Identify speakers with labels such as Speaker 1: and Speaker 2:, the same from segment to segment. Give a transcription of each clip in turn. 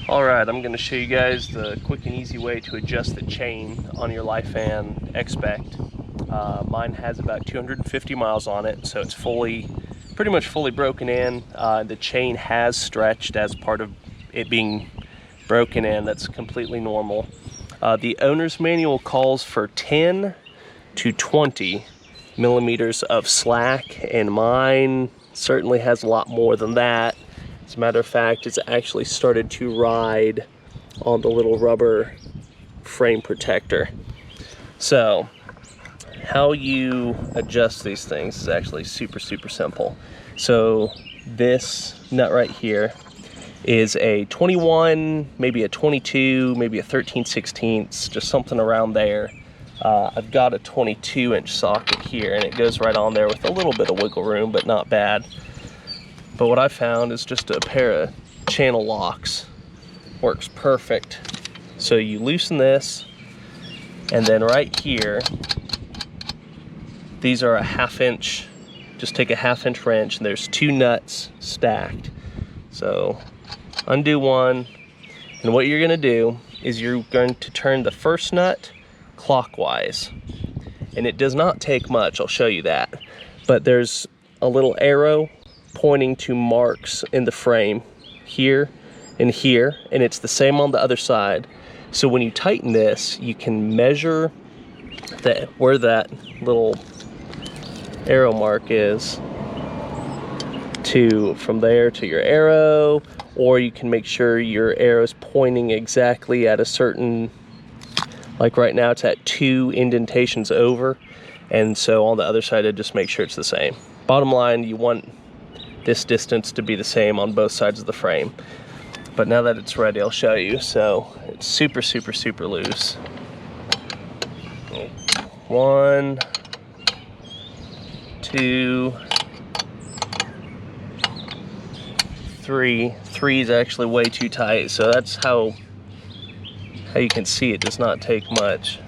Speaker 1: Alright, I'm going to show you guys the quick and easy way to adjust the chain on your Lifan X-Pect. Mine has about 250 miles on it, so it's pretty much fully broken in. The chain has stretched as part of it being broken in. That's completely normal. The owner's manual calls for 10 to 20 millimeters of slack, and mine certainly has a lot more than that. As a matter of fact, it's actually started to ride on the little rubber frame protector. So how you adjust these things is actually super simple. So this nut right here is a 21, maybe a 22, maybe a 13/16, just something around there. I've got a 22-inch socket here, and it goes right on there with a little bit of wiggle room, but not bad. But what I found is just a pair of channel locks. Works perfect. So you loosen this, and then right here, these are a 1/2 inch, just take a 1/2 inch wrench, and there's 2 nuts stacked. So undo one, and what you're gonna do is you're going to turn the first nut clockwise. And it does not take much, I'll show you that. But there's a little arrow pointing to marks in the frame here and here, and it's the same on the other side. So when you tighten this, you can measure where that little arrow mark is from there to your arrow, or you can make sure your arrow is pointing exactly at a certain, like right now it's at 2 indentations over, and so on the other side I just make sure it's the same. Bottom line, you want this distance to be the same on both sides of the frame. But now that it's ready, I'll show you. So it's super loose. 1, 2, 3. 3 is actually way too tight, so that's how you can see it does not take much.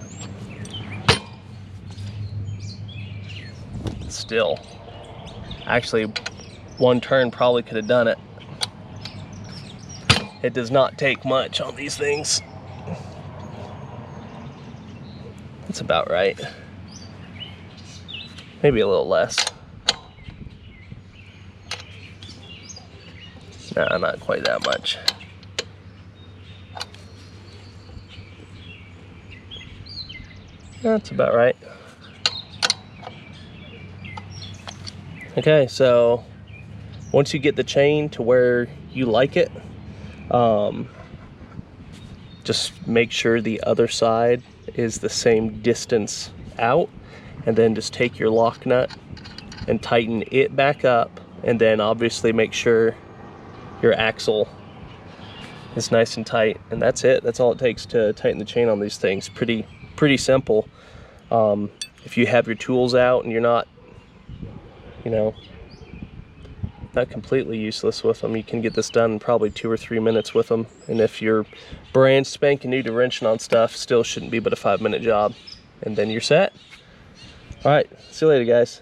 Speaker 1: Still, actually, one turn probably could have done it. It does not take much on these things. That's about right. Maybe a little less. Nah, not quite that much. That's about right. Okay, so once you get the chain to where you like it, just make sure the other side is the same distance out, and then just take your lock nut and tighten it back up, and then obviously make sure your axle is nice and tight, and that's it. That's all it takes to tighten the chain on these things. Pretty simple. If you have your tools out and you're not, not completely useless with them, you can get this done in probably 2 or 3 minutes with them. And if you're brand spanking new to wrenching on stuff, still shouldn't be but a 5-minute job, and then you're set. All right, see you later, guys.